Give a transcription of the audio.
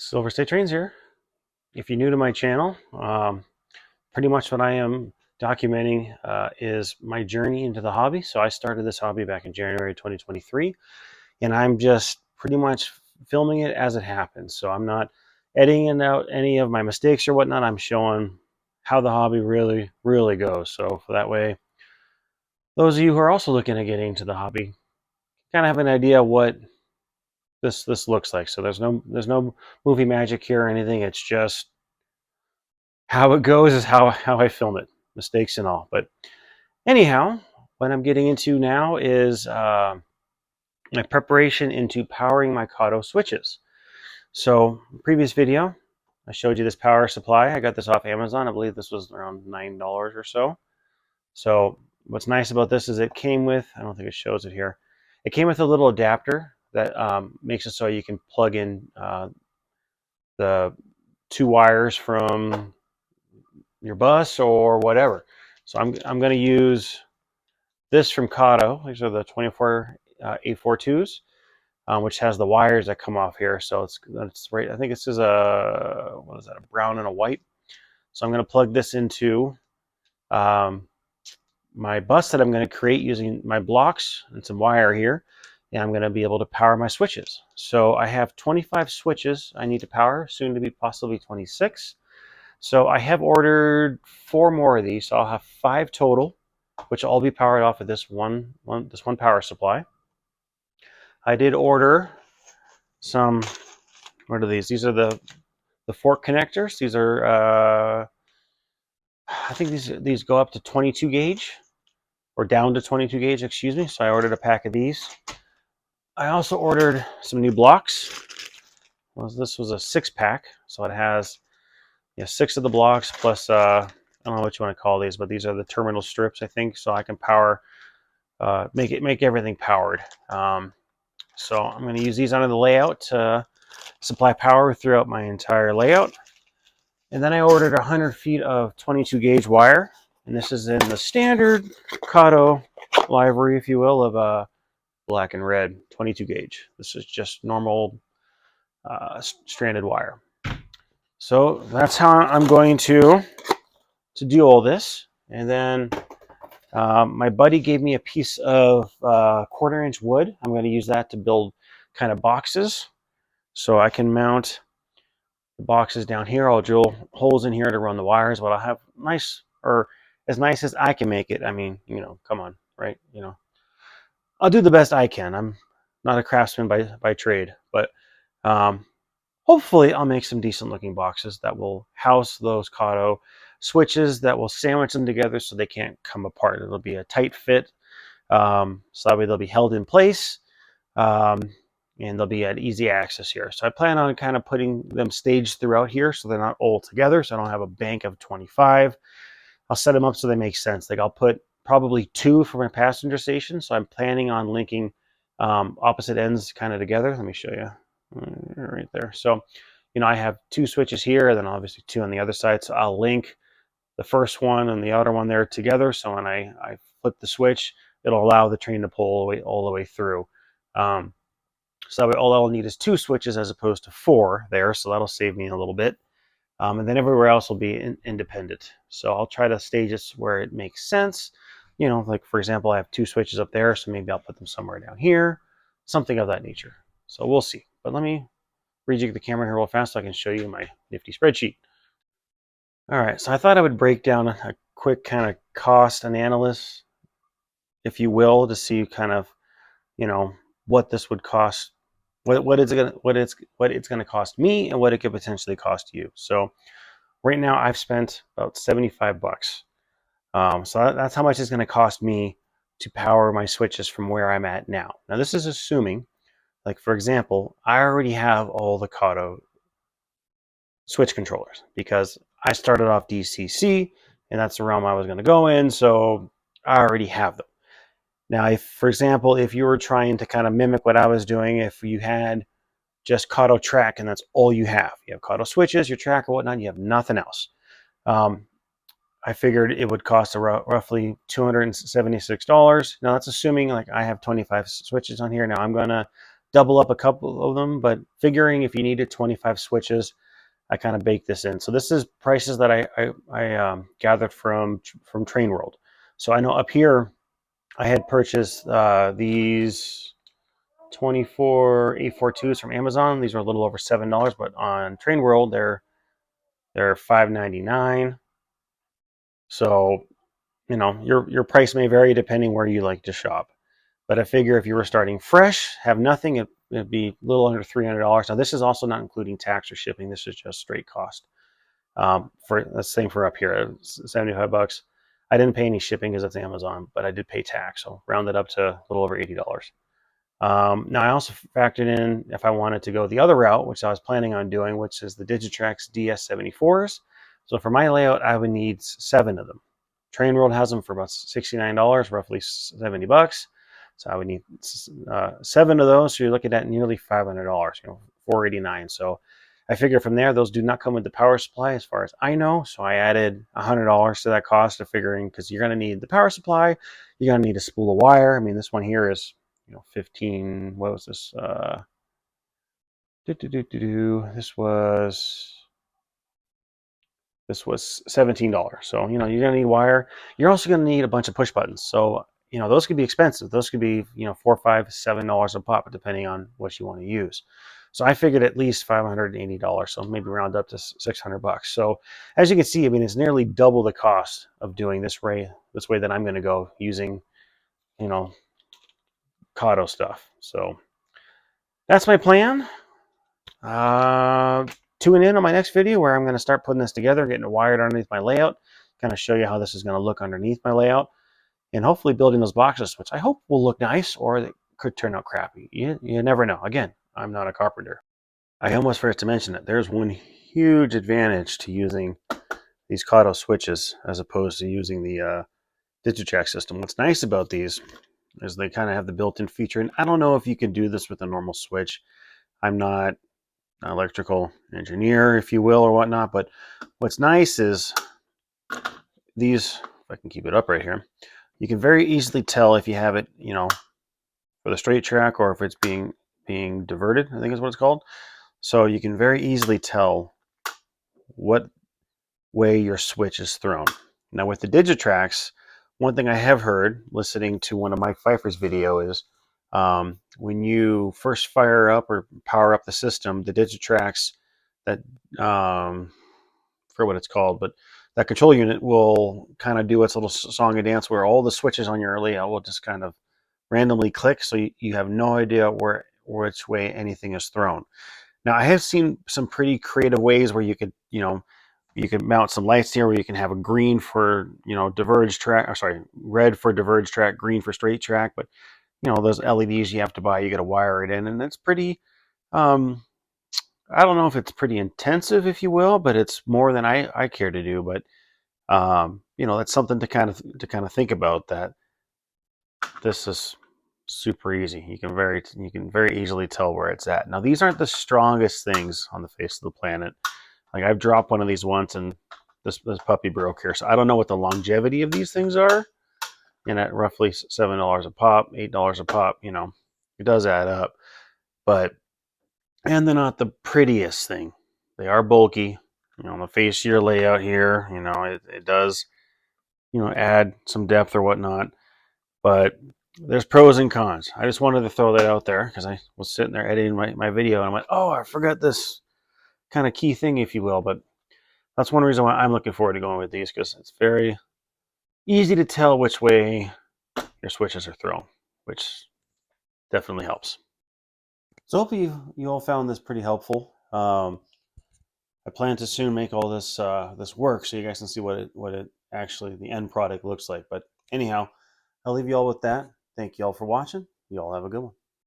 Silver State Trains here. If you're new to my channel, pretty much what I am documenting is my journey into the hobby. So I started this hobby back in January 2023, and I'm just pretty much filming it as it happens. So I'm not editing out any of my mistakes or whatnot. I'm showing how the hobby really goes. So for that way, those of you who are also looking at getting into the hobby kind of have an idea what this looks like. So there's no movie magic here or anything. It's just how it goes is how I film it, mistakes and all. But anyhow, what I'm getting into now is my preparation into powering my Kato switches. So previous video, I showed you this power supply. I got this off Amazon. I believe this was around $9 or so. So what's nice about this is it came with, I don't think it shows it here, it came with a little adapter that makes it so you can plug in the two wires from your bus or whatever. So I'm going to use this from Kato. These are the 24 842s, which has the wires that come off here. So it's right. I think this is what is that? A brown and a white. So I'm going to plug this into my bus that I'm going to create using my blocks and some wire here, and I'm going to be able to power my switches. So I have 25 switches I need to power, soon to be possibly 26. So I have ordered 4 more of these, so I'll have 5 total, which will all be powered off of this one power supply. I did order some, what are these? These are the fork connectors. These are, I think these go up to 22 gauge, or down to 22 gauge, excuse me. So I ordered a pack of these. I also ordered some new blocks. Well, this was a 6-pack, so it has 6 of the blocks plus I don't know what you want to call these, but these are the terminal strips, I think, so I can power, make everything powered. So I'm going to use these under the layout to supply power throughout my entire layout. And then I ordered 100 feet of 22 gauge wire, and this is in the standard Kato livery, if you will, of black and red 22 gauge. This is just normal stranded wire. So that's how I'm going to do all this. And then my buddy gave me a piece of 1/4 inch wood. I'm going to use that to build kind of boxes. So I can mount the boxes down here. I'll drill holes in here to run the wires, but I'll have nice, or as nice as I can make it. I mean, come on, right? I'll do the best I can. I'm not a craftsman by trade, but hopefully I'll make some decent looking boxes that will house those Kato switches, that will sandwich them together so they can't come apart. It'll be a tight fit, so that way they'll be held in place, and they'll be at easy access here. So I plan on kind of putting them staged throughout here so they're not all together, so I don't have a bank of 25. I'll set them up so they make sense. Like I'll put probably 2 for my passenger station, so I'm planning on linking opposite ends kind of together. Let me show you right there. So I have 2 switches here, and then obviously 2 on the other side, so I'll link the first one and the other one there together, so when I flip the switch, it'll allow the train to pull all the way through. So that way all I'll need is 2 switches as opposed to 4 there, so that'll save me a little bit. And then everywhere else will be independent. So I'll try to stage this where it makes sense. Like for example, I have 2 switches up there, so maybe I'll put them somewhere down here, something of that nature. So we'll see. But let me rejig the camera here real fast so I can show you my nifty spreadsheet. All right, so I thought I would break down a quick kind of cost analysis, if you will, to see kind of, what this would cost, what it's going to cost me, and what it could potentially cost you. So right now I've spent about 75 bucks. So that's how much it's going to cost me to power my switches from where I'm at now. Now this is assuming, like for example, I already have all the Kato switch controllers because I started off DCC and that's the realm I was going to go in, so I already have them. Now, if, for example, if you were trying to kind of mimic what I was doing, if you had just Kato track and that's all you have Kato switches, your track or whatnot, you have nothing else. I figured it would cost roughly $276. Now that's assuming like I have 25 switches on here. Now I'm going to double up a couple of them, but figuring if you needed 25 switches, I kind of baked this in. So this is prices that I gathered from Train World. So I know up here I had purchased these 24 842s from Amazon. These were a little over $7, but on Train World they're $5.99. So your price may vary depending where you like to shop. But I figure if you were starting fresh, have nothing, it'd be a little under $300. Now this is also not including tax or shipping. This is just straight cost. For the same for up here, $75. I didn't pay any shipping because it's Amazon, but I did pay tax, so round it up to a little over $80. Now I also factored in if I wanted to go the other route, which I was planning on doing, which is the Digitrax DS74s. So for my layout, I would need 7 of them. Train World has them for about $69, roughly $70. So I would need 7 of those. So you're looking at nearly $500, $489. So I figure from there, those do not come with the power supply as far as I know. So I added $100 to that cost of figuring, because you're going to need the power supply. You're going to need a spool of wire. I mean, this one here is 15, what was this? This was $17. So, you're going to need wire. You're also going to need a bunch of push buttons. So, those could be expensive. Those could be, $4, $5, $7 a pop, depending on what you want to use. So I figured at least $580. So maybe round up to $600. So as you can see, I mean, it's nearly double the cost of doing this way that I'm going to go using, Kato stuff. So that's my plan. Tune in on my next video where I'm going to start putting this together, getting it wired underneath my layout, kind of show you how this is going to look underneath my layout, and hopefully building those boxes, which I hope will look nice, or they could turn out crappy. You never know. Again, I'm not a carpenter. I almost forgot to mention that there's one huge advantage to using these Kato switches as opposed to using the Digitrax system. What's nice about these is they kind of have the built-in feature, and I don't know if you can do this with a normal switch. I'm not an electrical engineer, if you will, or whatnot, but what's nice is these, if I can keep it up right here, you can very easily tell if you have it, for the straight track, or if it's being diverted, I think is what it's called. So you can very easily tell what way your switch is thrown. Now with the Digitrax, one thing I have heard listening to one of Mike Pfeiffer's video is when you first fire up or power up the system, the Digitrax, that for what it's called, but that control unit will kind of do its little song and dance where all the switches on your layout will just kind of randomly click, so you have no idea which way anything is thrown. Now I have seen some pretty creative ways where you could mount some lights here where you can have a green for diverged track, or sorry, red for diverged track, green for straight track, but those LEDs you have to buy, you got to wire it in, and it's pretty I don't know if it's pretty intensive, if you will, but it's more than I care to do. But that's something to kind of think about, that this is super easy. You can very easily tell where it's at. Now these aren't the strongest things on the face of the planet. Like I've dropped one of these once and this puppy broke here. So I don't know what the longevity of these things are. And at roughly $7 a pop, $8 a pop, it does add up. And they're not the prettiest thing. They are bulky. On the face of your layout here, it does, add some depth or whatnot. But there's pros and cons. I just wanted to throw that out there because I was sitting there editing my video and I went, oh, I forgot this kind of key thing, if you will. But that's one reason why I'm looking forward to going with these, because it's very easy to tell which way your switches are thrown, which definitely helps. So hopefully you all found this pretty helpful. I plan to soon make all this work so you guys can see what it actually, the end product looks like. But anyhow, I'll leave you all with that. Thank you all for watching. You all have a good one.